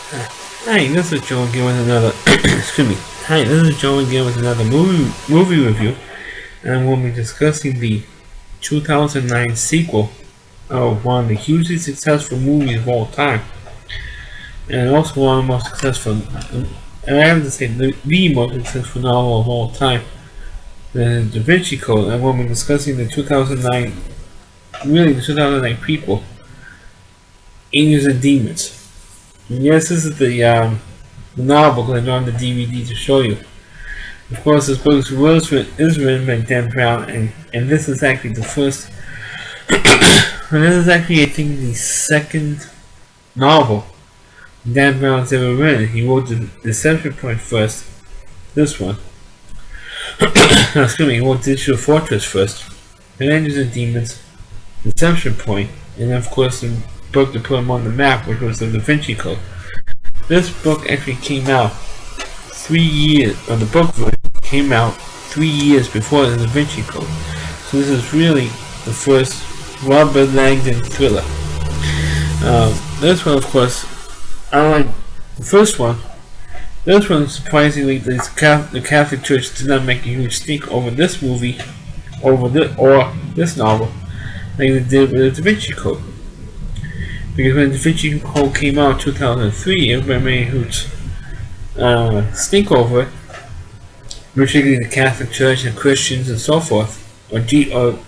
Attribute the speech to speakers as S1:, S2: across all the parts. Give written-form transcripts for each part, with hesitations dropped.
S1: Hi, this is Joe again with another. excuse me. Hi, this is Joe again with another movie review, and we'll be discussing the 2009 sequel of one of the hugely successful movies of all time, and also one of the most successful. And I have to say the most successful novel of all time, the Da Vinci Code, and we'll be discussing the 2009, really the 2009 prequel, Angels and Demons. And yes, this is the novel because I don't have the DVD to show you. Of course, this book is written by Dan Brown, and this is actually the first. And this is actually, I think, the second novel Dan Brown's ever written. He wrote the Deception Point first. This one. Excuse me. He wrote Digital Fortress first. Then Angels and Demons, Deception Point, and then, of course, the book to put him on the map, which was the Da Vinci Code. This book actually came out 3 years, or the book version came out 3 years before the Da Vinci Code. So this is really the first Robert Langdon thriller. This one, of course, unlike the first one, this one, surprisingly, the Catholic Church did not make a huge stink over this movie, or this novel, like they did with the Da Vinci Code. Because when the Da Vinci Code came out in 2003, everybody made a huge stink over it, particularly the Catholic Church and Christians and so forth, or people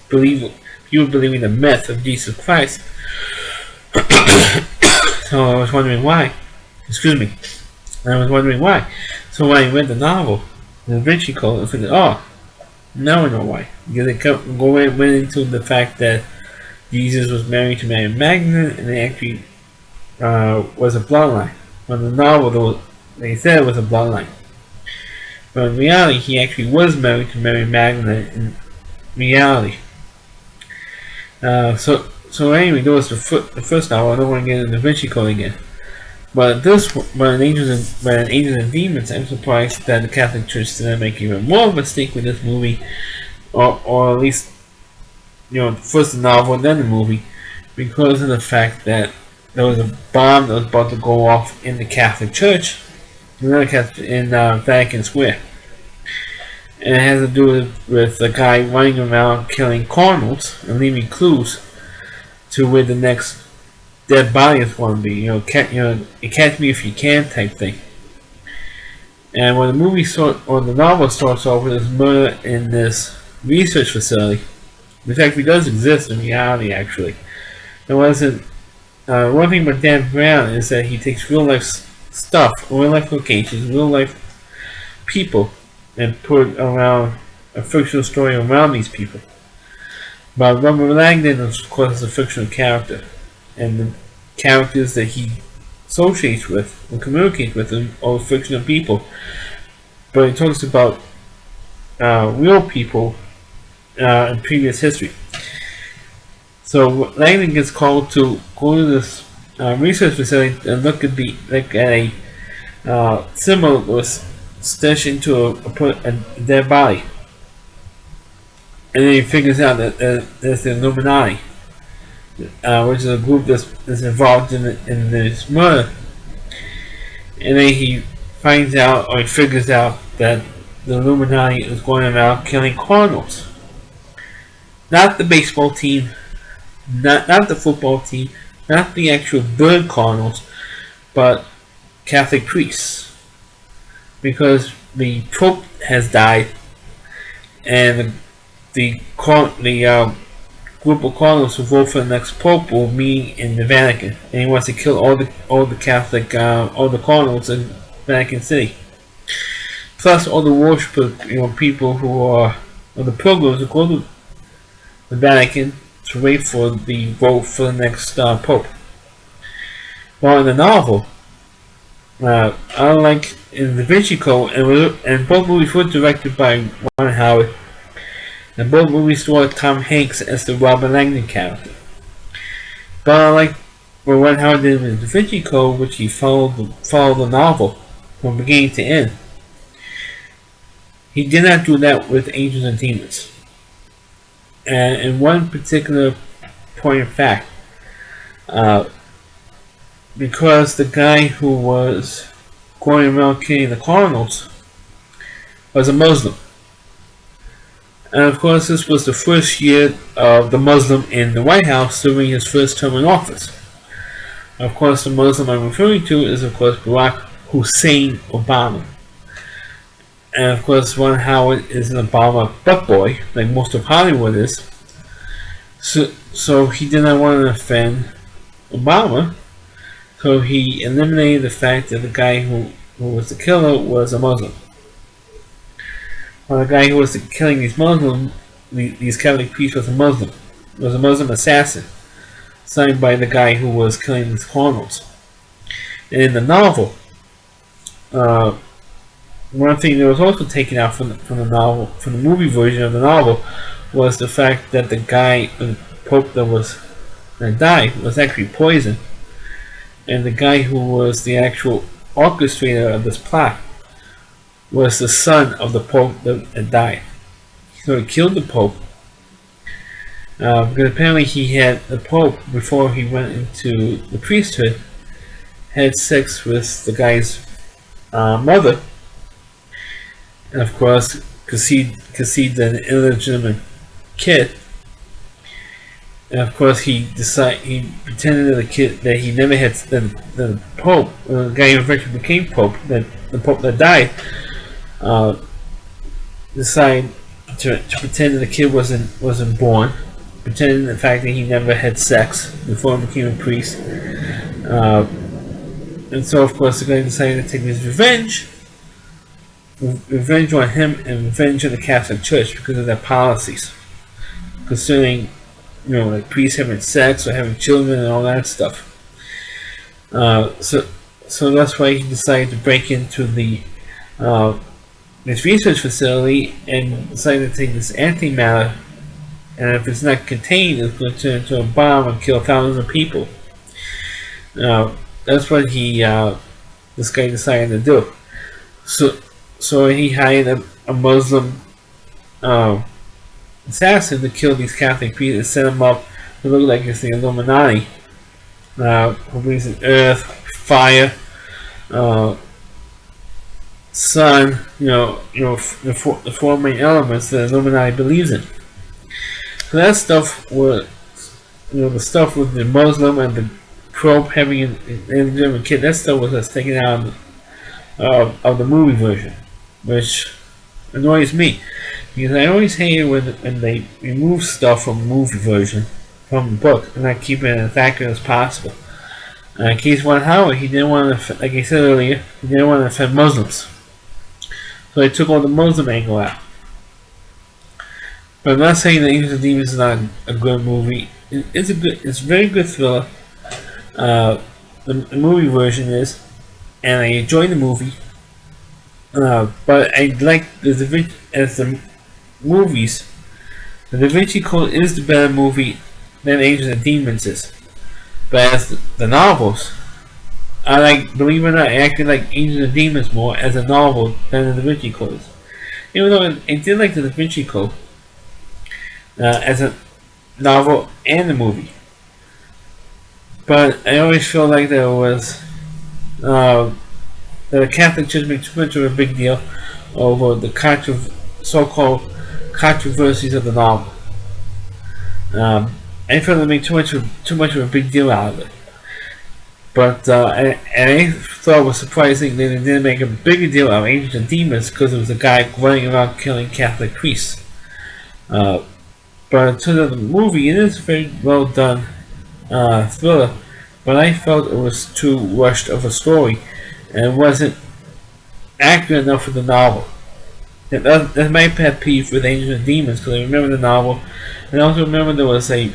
S1: believing the myth of Jesus Christ. So I was wondering why. Excuse me. I was wondering why. So when I read the novel, the Da Vinci Code, I figured, oh, now I know why. Because they went into the fact that Jesus was married to Mary Magdalene, and they actually was a bloodline. On the novel, they said it was a bloodline. But in reality, he actually was married to Mary Magdalene in reality. So anyway, that was the first novel. I don't want to get into Da Vinci Code again. But in Angels and Demons, I'm surprised that the Catholic Church didn't make even more of a mistake with this movie, or at least, first the novel, then the movie, because of the fact that there was a bomb that was about to go off in the Catholic Church, in Vatican Square. And it has to do with a guy running around killing cardinals and leaving clues to where the next dead body is going to be. You catch me if you can type thing. And when the novel starts off with this murder in this research facility, which actually does exist in reality, actually. There wasn't. One thing about Dan Brown is that he takes real life stuff, real life locations, real life people, and put around a fictional story around these people. But Robert Langdon, of course, is a fictional character, and the characters that he associates with and communicates with are all fictional people. But he talks about real people in previous history. So Langdon gets called to go to this research facility and look at a symbol that was stashed into a dead body, and then he figures out that there's the Illuminati, which is a group that's involved in this murder. And then he figures out that the Illuminati is going around killing cardinals. Not the baseball team, not the football team, not the actual bird cardinals, but Catholic priests. Because the Pope has died, and the group of cardinals who vote for the next Pope will meet in the Vatican, and he wants to kill all the Catholic all the cardinals in Vatican City. Plus all the worshipers, people who are the pilgrims who go to the Vatican to wait for the vote for the next Pope. Well, in the novel, unlike in Da Vinci Code, and both movies were directed by Ron Howard, and both movies starred Tom Hanks as the Robert Langdon character. But unlike what Ron Howard did with Da Vinci Code, which he followed the novel from beginning to end, he did not do that with Angels and Demons. And in one particular point of fact, because the guy who was going around killing the cardinals was a Muslim. And of course, this was the first year of the Muslim in the White House during his first term in office. Of course, the Muslim I'm referring to is, of course, Barack Hussein Obama. And of course, Ron Howard is an Obama buttboy, like most of Hollywood is. So he did not want to offend Obama. So he eliminated the fact that the guy who was the killer was a Muslim. Well, the guy who was killing these Catholic priests was a Muslim assassin, signed by the guy who was killing these cardinals. And in the novel, one thing that was also taken out from the movie version of the novel, was the fact that the guy, the Pope that died, was actually poisoned, and the guy who was the actual orchestrator of this plot was the son of the Pope that died. So he killed the Pope, because apparently the Pope, before he went into the priesthood, had sex with the guy's mother, and of course conceived an illegitimate kid. And of course he pretended to the kid that he never had the Pope, the guy who eventually became Pope, that the Pope that died, decided to pretend that the kid wasn't born, pretending the fact that he never had sex before he became a priest. And so of course the guy decided to take his revenge on him and revenge on the Catholic Church because of their policies concerning, like priests having sex or having children and all that stuff. So that's why he decided to break into this research facility and decided to take this antimatter, and if it's not contained, it's going to turn into a bomb and kill thousands of people. That's what this guy decided to do. So he hired a Muslim assassin to kill these Catholic priests and set them up to look like it's the Illuminati, who believes in earth, fire, sun, the four main elements that Illuminati believes in. So that stuff was, the stuff with the Muslim and the Pope having an illegitimate kid, that stuff was taken out of the movie version, which annoys me, because I always hate it when they remove stuff from the movie version from the book and not keep it as accurate as possible. In case Ron Howard, he didn't want to, like I said earlier, he didn't want to offend Muslims, so they took all the Muslim angle out. But I'm not saying that Angels and Demons is not a good movie. It's a very good thriller. The movie version is, and I enjoyed the movie. But I like as the movies, the Da Vinci Code is the better movie than Angels and Demons is. But as the novels, I like, believe it or not, I actually like Angels and Demons more as a novel than the Da Vinci Code is. Even though I did like the Da Vinci Code as a novel and a movie. But I always feel like there was that the Catholic Church made too much of a big deal over the so-called controversies of the novel. I felt they made too much of a big deal out of it. But and I thought it was surprising that they didn't make a bigger deal out of Angels and Demons because it was a guy running around killing Catholic priests. But in terms of the movie, it is a very well done thriller, but I felt it was too rushed of a story and it wasn't accurate enough for the novel. That's my pet peeve with Angels and Demons, because I remember the novel, and I also remember there was a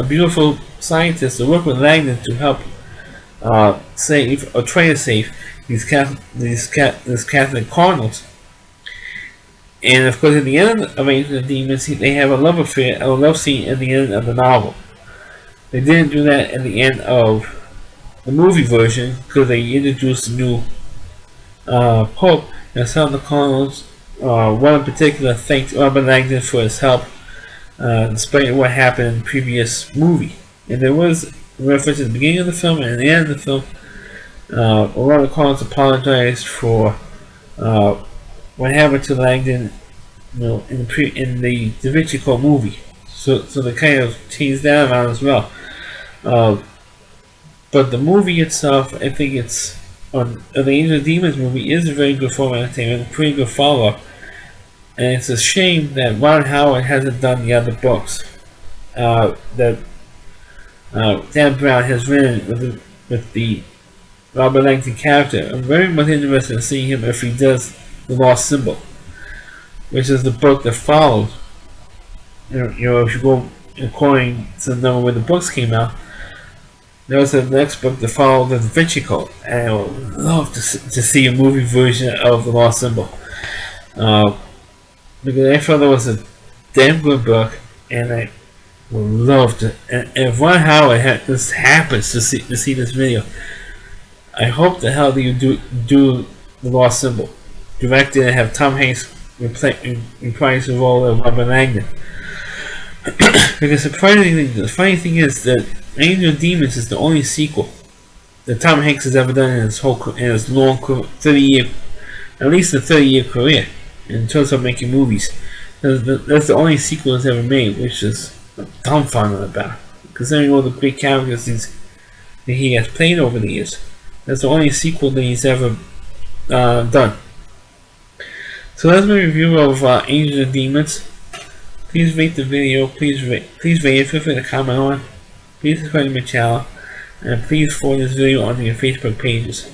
S1: beautiful scientist that worked with Langdon to help save or try to save these Catholic cardinals. And of course, at the end of Angels and Demons, they have a love affair, a love scene at the end of the novel. They didn't do that at the end of the movie version because they introduced a new Pope, and some of the cardinals, one in particular, thanked Robert Langdon for his help, despite what happened in the previous movie. And there was reference at the beginning of the film and at the end of the film. Laura Collins apologized for what happened to Langdon, in the Da Vinci Code movie. So they kind of teased that around as well. But the movie itself, I think the Angels and Demons movie is a very good form of entertainment, a pretty good follow-up. And it's a shame that Ron Howard hasn't done the other books that Dan Brown has written with the Robert Langdon character. I'm very much interested in seeing him if he does The Lost Symbol, which is the book that follows. If you go according to the number when the books came out, there was the next book that followed the Da Vinci Code, and I would love to see a movie version of The Lost Symbol. Because I felt it was a damn good book, and I would love to. And if Ron Howard this happens to see this video, I hope the hell that you do The Lost Symbol, directed and have Tom Hanks reprise the role of Robert Langdon. Because the funny thing is that Angel and Demons is the only sequel that Tom Hanks has ever done in his long 30-year, at least a 30-year career in terms of making movies. That's the only sequel he's ever made, which is dumbfounded about, considering all the great characters that he has played over the years. That's the only sequel that he's ever done. So that's my review of Angels and Demons. Please rate the video. Please rate it. Feel free to comment on it. Please subscribe to my channel, and please forward this video onto your Facebook pages.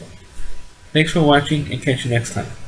S1: Thanks for watching, and catch you next time.